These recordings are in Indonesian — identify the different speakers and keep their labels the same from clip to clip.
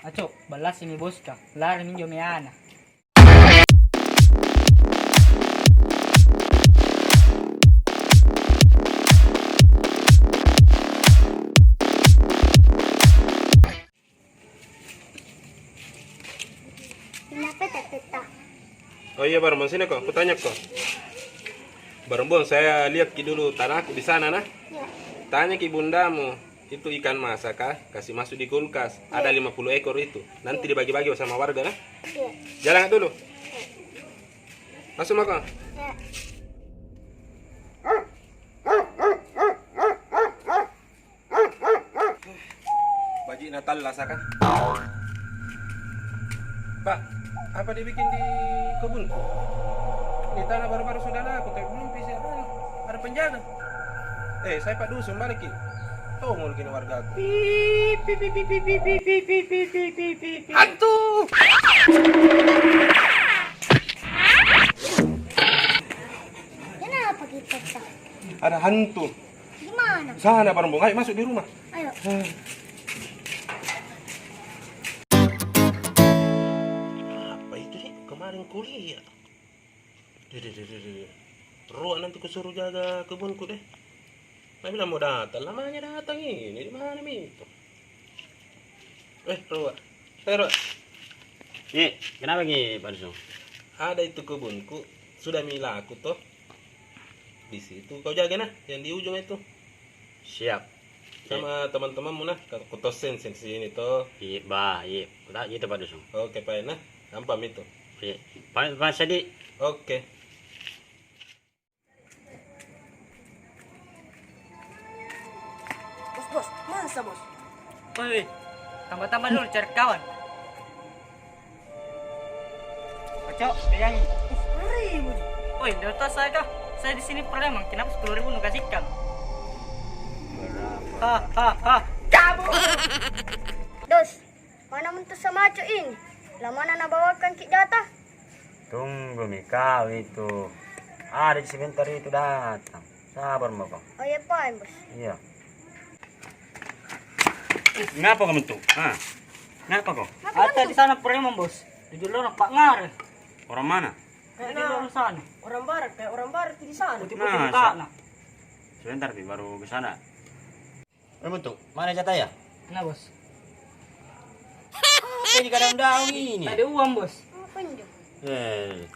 Speaker 1: Acho, balas ini bosca, lari minyo meana.
Speaker 2: Kenapa tak tetap?
Speaker 3: Oh iya Barong, sini kok, aku tanya kok. Barong, saya lihat ki dulu tanahku di sana nah.
Speaker 2: Ya.
Speaker 3: Tanya ki bundamu, itu ikan masa kah? Kasih masuk di kulkas. Ada 50 ekor itu. Nanti dibagi-bagi sama warga nah.
Speaker 2: Ya.
Speaker 3: Jalan dulu. Masuk makan.
Speaker 2: Ya.
Speaker 3: Baji Natal lah kan? Pak, apa dibikin di kebunku? Ini tanah baru-baru sudah laku, tapi belum bisa ada penjaga. Saya Pak Dusun balik ki. Tuh mau gini warga aku. Hantu!
Speaker 2: Kenapa kita tak?
Speaker 3: Ada hantu.
Speaker 2: Gimana?
Speaker 3: Sana Barong, ayo masuk di rumah.
Speaker 2: Ayo.
Speaker 3: Apa itu sih? Kemarin kuliah. Ruak nanti kusuruh jaga kebunku deh. Nah bilang mau datang, lamanya datang ini. Di mana itu? Ruak. Ruak.
Speaker 4: Iya, kenapa nih Pak Dusun?
Speaker 3: Ada itu kebunku. Sudah milaku toh. Di situ kau jaga nah, yang di ujung itu.
Speaker 4: Siap.
Speaker 3: Sama teman-temanmu nah, aku tosen sini toh.
Speaker 4: Iya, iya. Udah gitu Pak Dusun.
Speaker 3: Oke, Pak nah. Ampam itu.
Speaker 4: Iya. Pak Sadi.
Speaker 3: Oke.
Speaker 5: Bos, masa bos?
Speaker 1: Woi, tambah-tambah dulu cari kawan. Acho, peyangi.
Speaker 5: Hari bos.
Speaker 1: Woi, dari tas saya kah? Saya di sini preman, kenapa 10.000 nu kasihkan? Ha.
Speaker 5: Cabut.
Speaker 2: Dos, mana mentus sama acu ini? Lama nana bawakan ki jatah?
Speaker 4: Tunggu Mikau itu. Ada di sebentar itu datang. Sabar Bapak.
Speaker 2: Oh iya Pak, bos.
Speaker 4: Iya. Ngapa kamu tuh? Hah? Ngapa kok?
Speaker 1: Ada di sana preman bos. Di orang Pak Ngare.
Speaker 4: Orang mana?
Speaker 1: Di luar sana.
Speaker 5: Orang barat kayak orang barat di sana.
Speaker 1: Putih-putih
Speaker 4: Masa?
Speaker 1: mukanya.
Speaker 4: Sebentar Pi, baru ke sana. Kamu tuh, mana jatah ya?
Speaker 1: Nah bos.
Speaker 4: Apa ini daun-daun ini?
Speaker 1: Ada uang bos.
Speaker 2: Apa ini?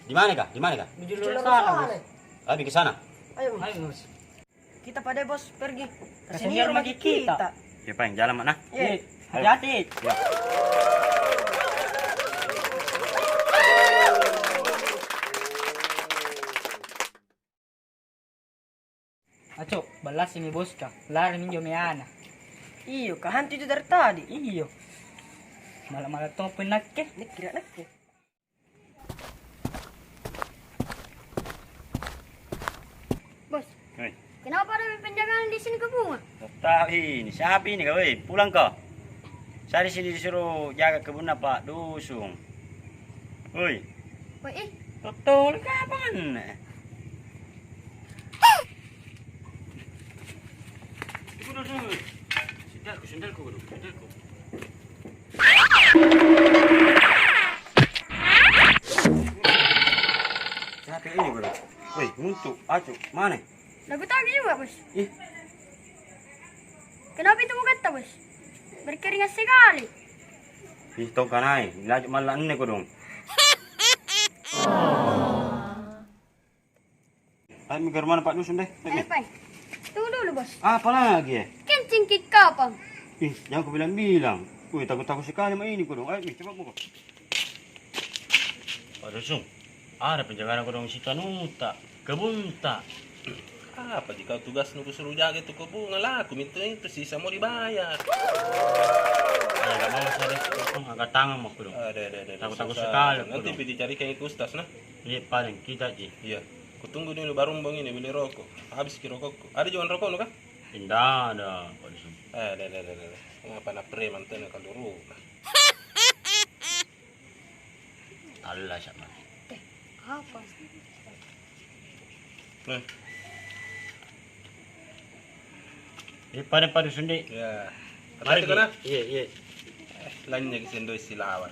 Speaker 4: Di mana kah? Di mana kah?
Speaker 1: Di luar sana bos.
Speaker 4: Abi ke sana.
Speaker 5: Ayo bos.
Speaker 1: Ayo bos.
Speaker 5: Kita pada bos pergi.
Speaker 1: Kesini rumah kita.
Speaker 4: Ya Pak, jalan mana?
Speaker 5: Iya.
Speaker 1: Hati-hati.
Speaker 4: Ya.
Speaker 1: Acho, balas ini bosca, lari minyo meana.
Speaker 5: Iyo, hantu itu dari tadi.
Speaker 1: Iyo. Malah-malah tong penakke.
Speaker 5: Nek kira nek.
Speaker 2: Bos,
Speaker 4: Hei.
Speaker 2: kenapa ada penjagaan di sini kebun?
Speaker 4: Tahu ini, siapa ini kau? Pulang kau. Saya di sini disuruh jaga kebun Pak Dusun. Woi,
Speaker 2: Woi,
Speaker 4: betul kapan? Dulu. Sendalku. Siapa ini bro? Woi, untuk acu mana?
Speaker 2: lagu tadi juga bos.
Speaker 4: Ih,
Speaker 2: Kenapa itu kata bos? Berkeringat sekali.
Speaker 4: itu kanai, laju malah ane ko dong. Ayo mikir mana Pak Dusun deh.
Speaker 2: Ayo Pak, tunggu dulu bos.
Speaker 4: Apa lagi ya?
Speaker 2: Kencing ki kapang.
Speaker 4: Ih, jangan kau bilang. Wih, takut-takut sekali sama ini ko dong. Ayo, coba buka. Pak Dusun, ada penjagaan ko dong si Kanuta, kebunta.
Speaker 3: Apa jika tugas nunggu suruh jaga itu kebun laku itu sisa mau dibayar.
Speaker 4: Ayo, gak mau saya deh. Angkat tangan mau ko dong.
Speaker 3: Ada.
Speaker 4: Takut-takut
Speaker 3: susah.
Speaker 4: sekali,
Speaker 3: Nanti
Speaker 4: Bro.
Speaker 3: dicari kayak kustas nah.
Speaker 4: Iya, paling kita ji.
Speaker 3: Iya. Kutunggu dulu baru bang ini beli rokok. Habis ki rokokku. Ada jualan rokok nu kah?
Speaker 4: Indah ada Pak Dusun.
Speaker 3: Ada. Ngapa nak preman tena kalau rumah.
Speaker 4: Allah sama.
Speaker 2: Apa?
Speaker 3: Nah,
Speaker 4: Pada Pak Dusun deh.
Speaker 3: ya.
Speaker 4: Mari
Speaker 3: Hati-hati kau nah.
Speaker 4: Iya.
Speaker 3: Lainnya kisendoi silawar.